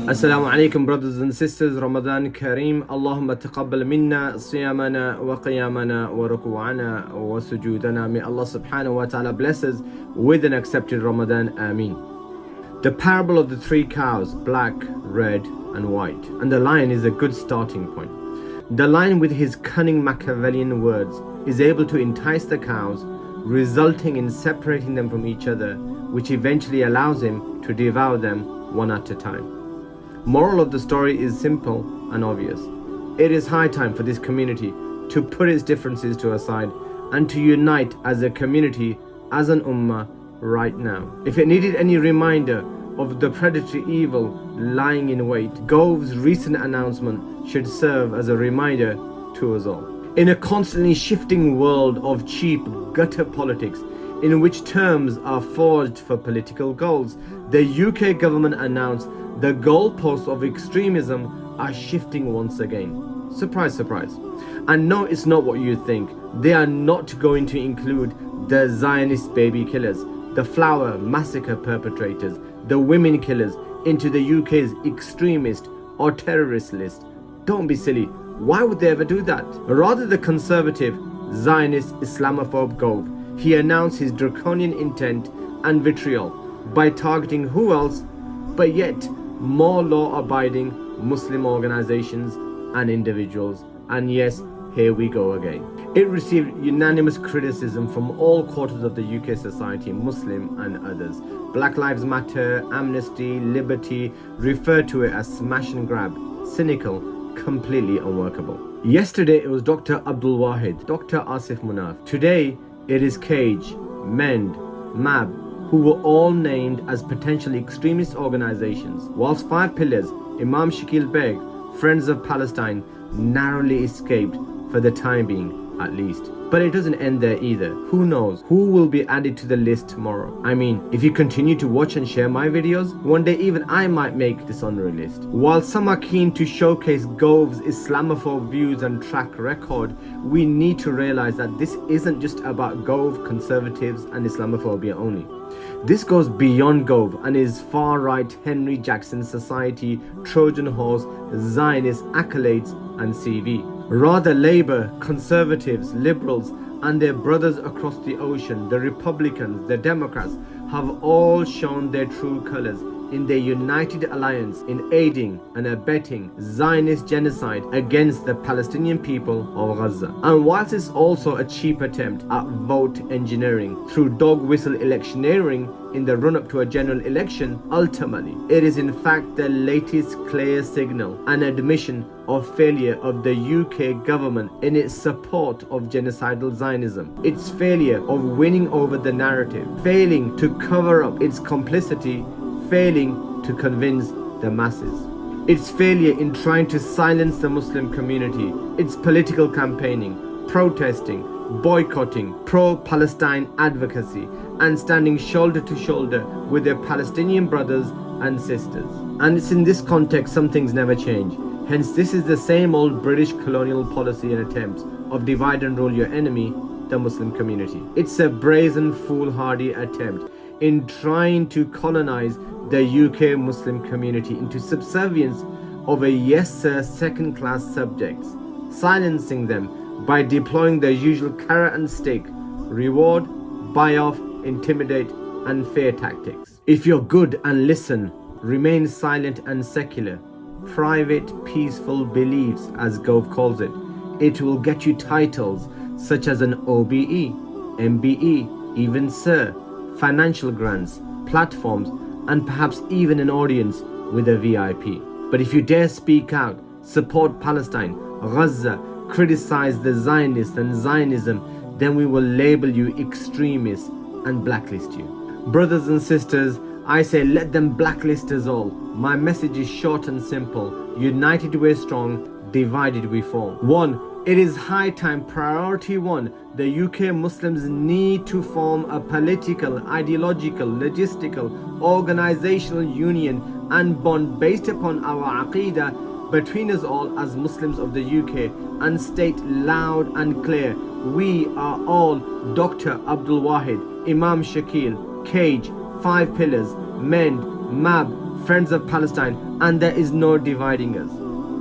Assalamu alaikum, brothers and sisters. Ramadhan Kareem. Allahumma taqabbal minna siyamana wa qiyamana wa ruku'ana wa sujudana. May Allah subhanahu wa ta'ala bless us with an accepted Ramadan. Ameen. The parable of the three cows, black, red and white. And the lion is a good starting point. The lion, with his cunning Machiavellian words, is able to entice the cows, resulting in separating them from each other, which eventually allows him to devour them one at a time. Moral of the story is simple and obvious. It is high time for this community to put its differences to aside and to unite as a community, as an ummah, right now. If it needed any reminder of the predatory evil lying in wait, Gove's recent announcement should serve as a reminder to us all. In a constantly shifting world of cheap gutter politics, in which terms are forged for political goals, the UK government announced the goalposts of extremism are shifting once again. Surprise, surprise. And no, it's not what you think. They are not going to include the Zionist baby killers, the flower massacre perpetrators, the women killers into the UK's extremist or terrorist list. Don't be silly. Why would they ever do that? Rather, the conservative, Zionist, Islamophobe Gove, he announced his draconian intent and vitriol by targeting who else but yet more law-abiding Muslim organizations and individuals. And yes, here we go again. It received unanimous criticism from all quarters of the UK society, Muslim and others. Black Lives Matter, Amnesty, Liberty referred to it as smash and grab, cynical, completely unworkable. Yesterday it was Dr. Abdul Wahid, Dr. Asif Munaf. Today it is Cage, Mend, MAB, who were all named as potentially extremist organizations, whilst five pillars, Imam Shakil Beg, Friends of Palestine, narrowly escaped for the time being, at least. But it doesn't end there either. Who knows who will be added to the list tomorrow? I mean, if you continue to watch and share my videos, one day even I might make this honorary list. While some are keen to showcase Gove's Islamophobe views and track record, we need to realize that this isn't just about Gove, conservatives and Islamophobia only. This goes beyond Gove and his far-right Henry Jackson Society, Trojan horse, Zionist accolades and CV. Rather, Labour, Conservatives, Liberals and their brothers across the ocean, the Republicans, the Democrats, have all shown their true colours in their united alliance in aiding and abetting Zionist genocide against the Palestinian people of Gaza. And whilst it's also a cheap attempt at vote engineering through dog whistle electioneering in the run-up to a general election, ultimately it is in fact the latest clear signal and admission of failure of the UK government in its support of genocidal Zionism, its failure of winning over the narrative, failing to cover up its complicity, failing to convince the masses, its failure in trying to silence the Muslim community, its political campaigning, protesting, boycotting, pro-Palestine advocacy, and standing shoulder to shoulder with their Palestinian brothers and sisters. And it's in this context some things never change. Hence, this is the same old British colonial policy and attempts of divide and rule your enemy, the Muslim community. It's a brazen, foolhardy attempt in trying to colonize the UK Muslim community into subservience of a yes sir second-class subjects, silencing them by deploying the usual carrot and stick, reward, buy off, intimidate and fear tactics. If you're good and listen, remain silent and secular, private, peaceful beliefs as Gove calls it, it will get you titles such as an OBE, MBE, even Sir, financial grants, platforms, and perhaps even an audience with a VIP. But if you dare speak out, support Palestine, Gaza, criticize the Zionists and Zionism, then we will label you extremists and blacklist you. Brothers and sisters, I say let them blacklist us all. My message is short and simple. United we're strong, divided we fall. 1. It is high time, priority 1, the UK Muslims need to form a political, ideological, logistical, organizational union and bond based upon our aqidah between us all as Muslims of the UK and state loud and clear, we are all Dr. Abdul Wahid, Imam Shakil, Cage, 5 Pillars, Mend, MAB, friends of Palestine, and there is no dividing us.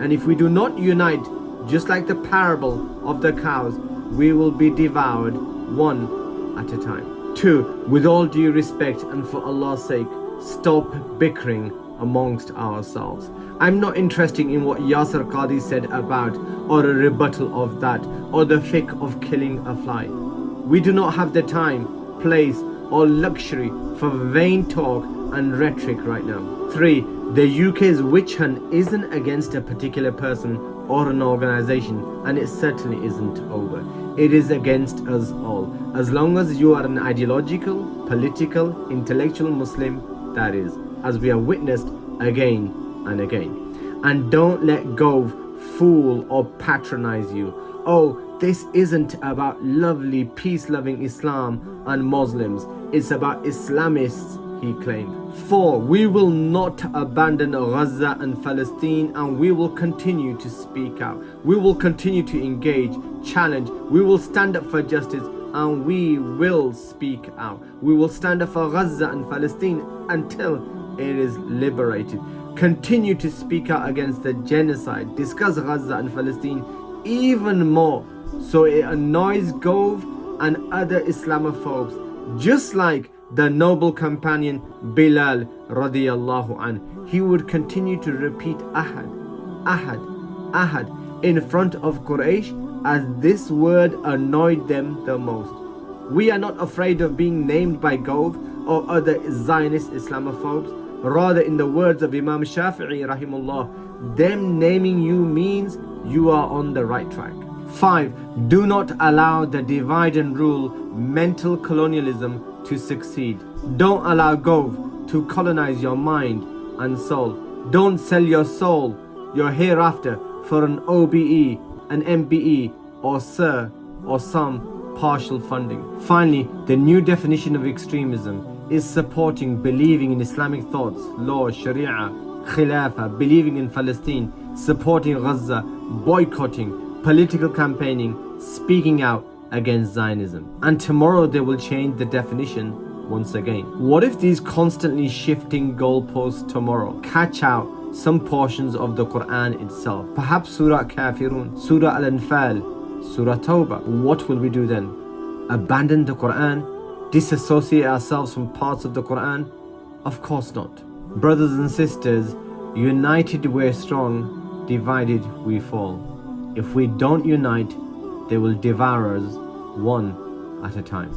And if we do not unite, just like the parable of the cows, we will be devoured one at a time. 2. With all due respect and for Allah's sake, stop bickering amongst ourselves. I'm not interested in what Yasser Qadi said about, or a rebuttal of that, or the fiqh of killing a fly. We do not have the time, place, or luxury for vain talk and rhetoric right now. 3. The UK's witch hunt isn't against a particular person or an organization, and it certainly isn't over. It is against us all. As long as you are an ideological, political, intellectual Muslim, that is, as we have witnessed again and again. And don't let Gove fool or patronize you. Oh, this isn't about lovely, peace-loving Islam and Muslims. It's about Islamists, he claimed. 4. We will not abandon Gaza and Palestine, and we will continue to speak out. We will continue to engage, challenge. We will stand up for justice, and we will speak out. We will stand up for Gaza and Palestine until it is liberated. Continue to speak out against the genocide. Discuss Gaza and Palestine even more, so it annoys Gove and other Islamophobes, just like the noble companion Bilal radiyallahu anh. He would continue to repeat Ahad, Ahad, Ahad in front of Quraysh, as this word annoyed them the most. We are not afraid of being named by Gove or other Zionist Islamophobes. Rather, in the words of Imam Shafi'i rahimullah, them naming you means you are on the right track. 5. Do not allow the divide and rule mental colonialism to succeed. Don't allow Gove to colonize your mind and soul. Don't sell your soul, your hereafter, for an OBE, an MBE, or SIR, or some partial funding. Finally, the new definition of extremism is supporting, believing in Islamic thoughts, law, Sharia, Khilafah, believing in Palestine, supporting Gaza, boycotting, political campaigning, speaking out against Zionism. And tomorrow they will change the definition once again. What if these constantly shifting goalposts tomorrow catch out some portions of the Quran itself? Perhaps Surah Kafirun, Surah Al-Anfal, Surah Tawbah. What will we do then? Abandon the Quran? Disassociate ourselves from parts of the Quran? Of course not. Brothers and sisters, united we're strong, divided we fall. If we don't unite, they will devour us one at a time.